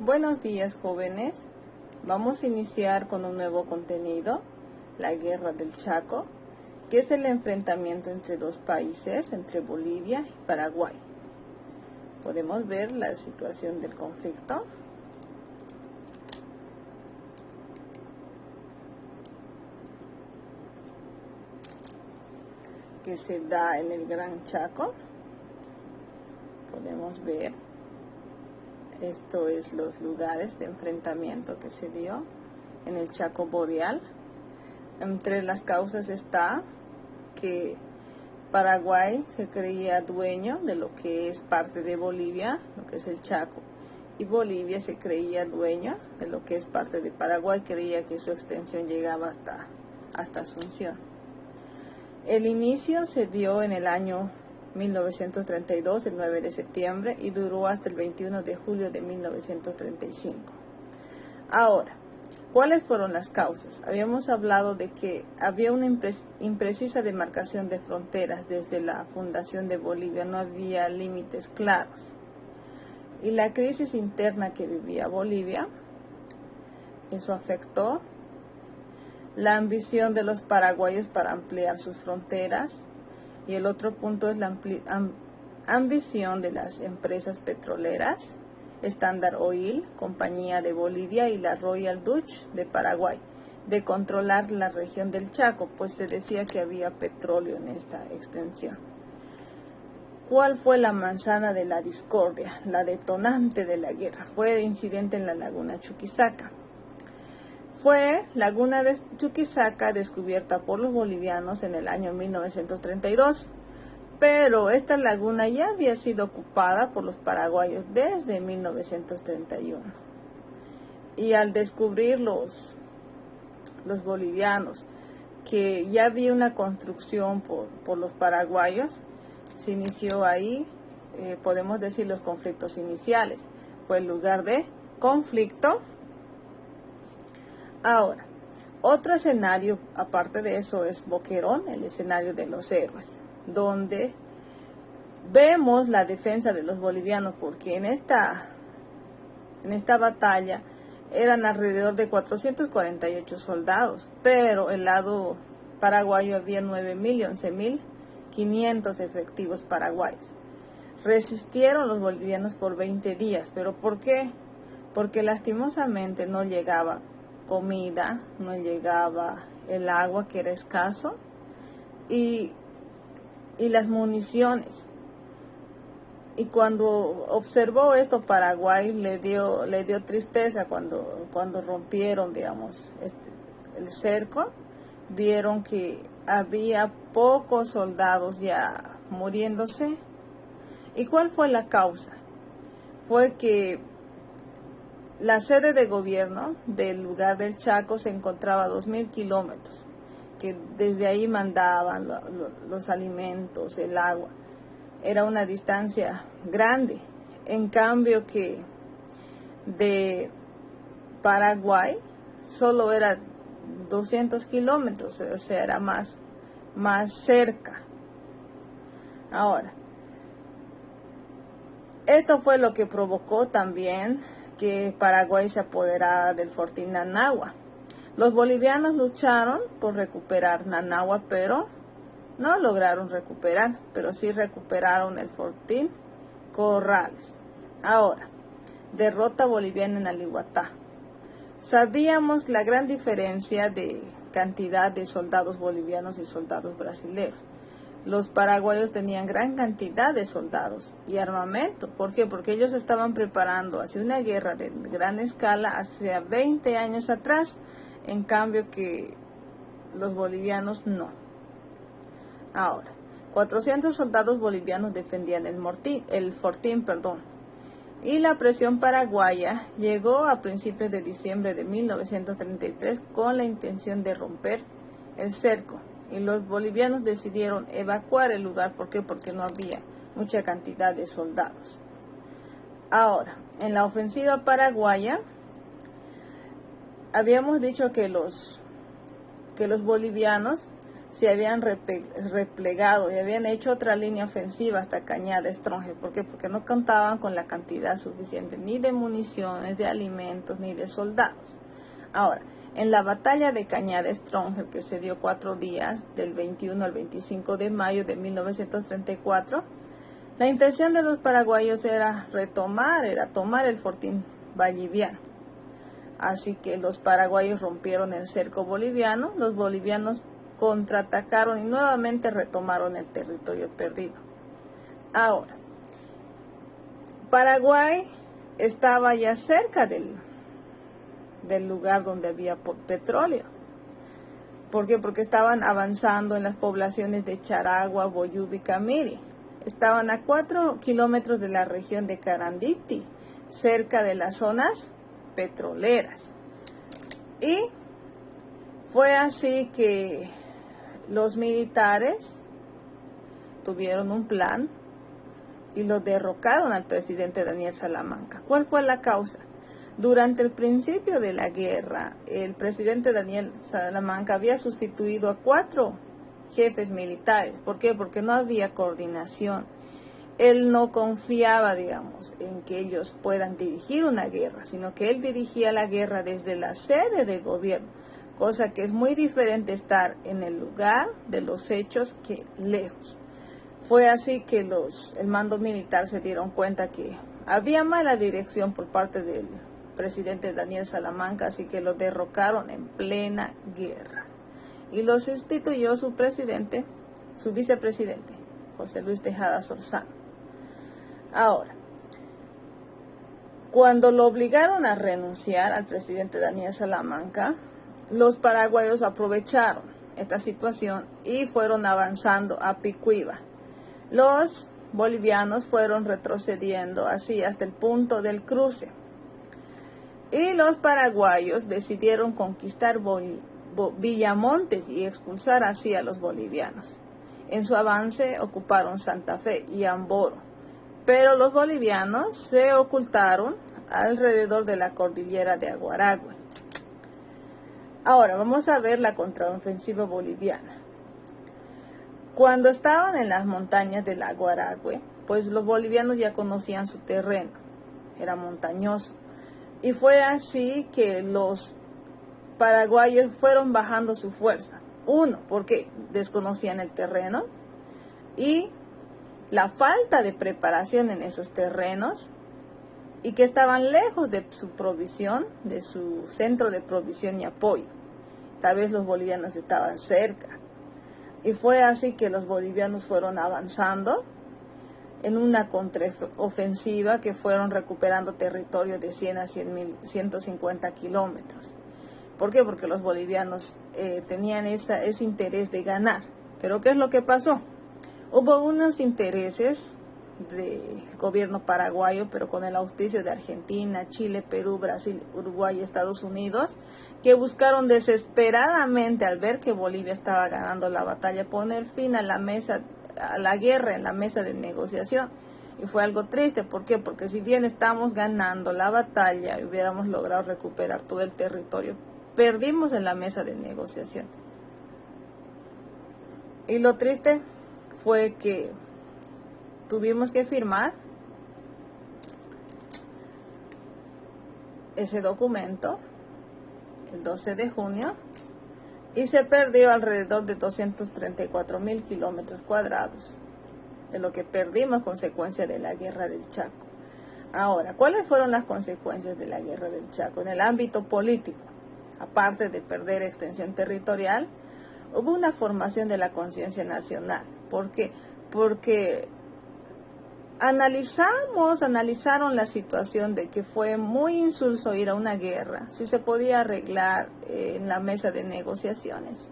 Buenos días, jóvenes. Vamos a iniciar con un nuevo contenido, la Guerra del Chaco, que es el enfrentamiento entre dos países, entre Bolivia y Paraguay. Podemos ver la situación del conflicto. Que se da en el Gran Chaco. Podemos ver. Esto es los lugares de enfrentamiento que se dio en el Chaco Boreal. Entre las causas está que Paraguay se creía dueño de lo que es parte de Bolivia, lo que es el Chaco, y Bolivia se creía dueño de lo que es parte de Paraguay, creía que su extensión llegaba hasta Asunción. El inicio se dio en el año 1932, el 9 de septiembre, y duró hasta el 21 de julio de 1935. Ahora, ¿cuáles fueron las causas? Habíamos hablado de que había una imprecisa demarcación de fronteras desde la fundación de Bolivia, no había límites claros. Y la crisis interna que vivía Bolivia, eso afectó la ambición de los paraguayos para ampliar sus fronteras. Y el otro punto es la ambición de las empresas petroleras, Standard Oil, Compañía de Bolivia, y la Royal Dutch de Paraguay, de controlar la región del Chaco, pues se decía que había petróleo en esta extensión. ¿Cuál fue la manzana de la discordia, la detonante de la guerra? Fue el incidente en la laguna Chuquisaca. Fue Laguna de Chuquisaca descubierta por los bolivianos en el año 1932, pero esta laguna ya había sido ocupada por los paraguayos desde 1931. Y al descubrir los bolivianos que ya había una construcción por los paraguayos, se inició ahí, podemos decir, los conflictos iniciales. Fue el lugar de conflicto. Ahora, otro escenario, aparte de eso, es Boquerón, el escenario de los héroes, donde vemos la defensa de los bolivianos, porque en esta batalla eran alrededor de 448 soldados, pero el lado paraguayo había 9.000 y 11.500 efectivos paraguayos. Resistieron los bolivianos por 20 días, pero ¿por qué? Porque lastimosamente no llegaba comida, no llegaba el agua, que era escaso, y las municiones. Y cuando observó esto, Paraguay le dio tristeza cuando rompieron, digamos, el cerco. Vieron que había pocos soldados ya muriéndose. ¿Y cuál fue la causa? Fue que la sede de gobierno del lugar del Chaco se encontraba a 2.000 kilómetros, que desde ahí mandaban los alimentos, el agua. Era una distancia grande. En cambio que de Paraguay solo era 200 kilómetros, o sea, era más cerca. Ahora, esto fue lo que provocó también que Paraguay se apoderara del fortín Nanagua. Los bolivianos lucharon por recuperar Nanagua, pero no lograron recuperar, pero sí recuperaron el fortín Corrales. Ahora, derrota boliviana en Alihuatá. Sabíamos la gran diferencia de cantidad de soldados bolivianos y soldados brasileños. Los paraguayos tenían gran cantidad de soldados y armamento. ¿Por qué? Porque ellos estaban preparando hacia una guerra de gran escala hace 20 años atrás, en cambio que los bolivianos no. Ahora, 400 soldados bolivianos defendían el fortín, y la presión paraguaya llegó a principios de diciembre de 1933 con la intención de romper el cerco. Y los bolivianos decidieron evacuar el lugar. ¿Por qué? Porque no había mucha cantidad de soldados. Ahora, en la ofensiva paraguaya, habíamos dicho que los bolivianos se habían replegado y habían hecho otra línea ofensiva hasta Cañada Estronje. ¿Por qué? Porque no contaban con la cantidad suficiente ni de municiones, de alimentos, ni de soldados. Ahora, en la batalla de Cañada Estronje, que se dio 4 días, del 21 al 25 de mayo de 1934, la intención de los paraguayos era tomar el fortín boliviano. Así que los paraguayos rompieron el cerco boliviano, los bolivianos contraatacaron y nuevamente retomaron el territorio perdido. Ahora, Paraguay estaba ya cerca del lugar donde había petróleo. ¿Por qué? Porque estaban avanzando en las poblaciones de Charagua, Boyubi y Camiri. Estaban a 4 kilómetros de la región de Caranditi, cerca de las zonas petroleras. Y fue así que los militares tuvieron un plan y lo derrocaron al presidente Daniel Salamanca. ¿Cuál fue la causa? Durante el principio de la guerra, el presidente Daniel Salamanca había sustituido a 4 jefes militares. ¿Por qué? Porque no había coordinación. Él no confiaba, digamos, en que ellos puedan dirigir una guerra, sino que él dirigía la guerra desde la sede de gobierno, cosa que es muy diferente estar en el lugar de los hechos que lejos. Fue así que el mando militar se dieron cuenta que había mala dirección por parte del presidente Daniel Salamanca, así que lo derrocaron en plena guerra. Y lo sustituyó su vicepresidente, José Luis Tejada Sorzano. Ahora, cuando lo obligaron a renunciar al presidente Daniel Salamanca, los paraguayos aprovecharon esta situación y fueron avanzando a Picuiba. Los bolivianos fueron retrocediendo así hasta el punto del cruce. Y los paraguayos decidieron conquistar Villamontes y expulsar así a los bolivianos. En su avance ocuparon Santa Fe y Amboro, pero los bolivianos se ocultaron alrededor de la cordillera de Aguaragüe. Ahora vamos a ver la contraofensiva boliviana. Cuando estaban en las montañas del Aguaragüe, pues los bolivianos ya conocían su terreno, era montañoso. Y fue así que los paraguayos fueron bajando su fuerza. Uno, porque desconocían el terreno y la falta de preparación en esos terrenos y que estaban lejos de su provisión, de su centro de provisión y apoyo. Tal vez los bolivianos estaban cerca. Y fue así que los bolivianos fueron avanzando en una contraofensiva que fueron recuperando territorio de 100 a 150 kilómetros. ¿Por qué? Porque los bolivianos tenían ese interés de ganar. Pero ¿qué es lo que pasó? Hubo unos intereses del gobierno paraguayo, pero con el auspicio de Argentina, Chile, Perú, Brasil, Uruguay y Estados Unidos, que buscaron desesperadamente, al ver que Bolivia estaba ganando la batalla, poner fin a la guerra en la mesa de negociación. Y fue algo triste. ¿Por qué? Porque si bien estamos ganando la batalla y hubiéramos logrado recuperar todo el territorio, perdimos en la mesa de negociación. Y lo triste fue que tuvimos que firmar ese documento el 12 de junio y se perdió alrededor de 234.000 kilómetros cuadrados de lo que perdimos consecuencia de la guerra del Chaco. Ahora, ¿cuáles fueron las consecuencias de la guerra del Chaco? En el ámbito político, aparte de perder extensión territorial, hubo una formación de la conciencia nacional. ¿Por qué? Porque analizaron la situación de que fue muy insulso ir a una guerra, si se podía arreglar en la mesa de negociaciones.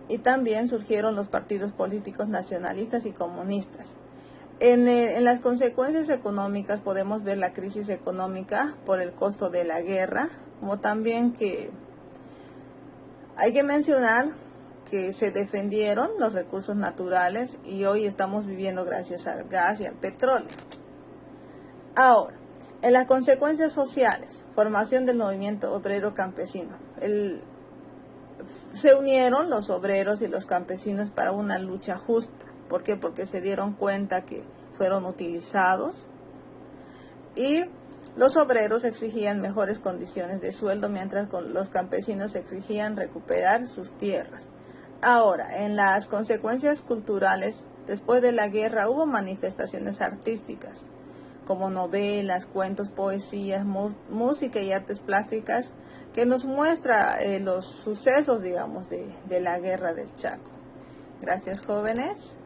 Y también surgieron los partidos políticos nacionalistas y comunistas. En las consecuencias económicas podemos ver la crisis económica por el costo de la guerra, como también que hay que mencionar que se defendieron los recursos naturales y hoy estamos viviendo gracias al gas y al petróleo. Ahora, en las consecuencias sociales, formación del movimiento obrero campesino. Se unieron los obreros y los campesinos para una lucha justa. ¿Por qué? Porque se dieron cuenta que fueron utilizados y los obreros exigían mejores condiciones de sueldo, mientras los campesinos exigían recuperar sus tierras. Ahora, en las consecuencias culturales, después de la guerra hubo manifestaciones artísticas, como novelas, cuentos, poesías, música y artes plásticas, que nos muestra los sucesos, digamos, de la guerra del Chaco. Gracias, jóvenes.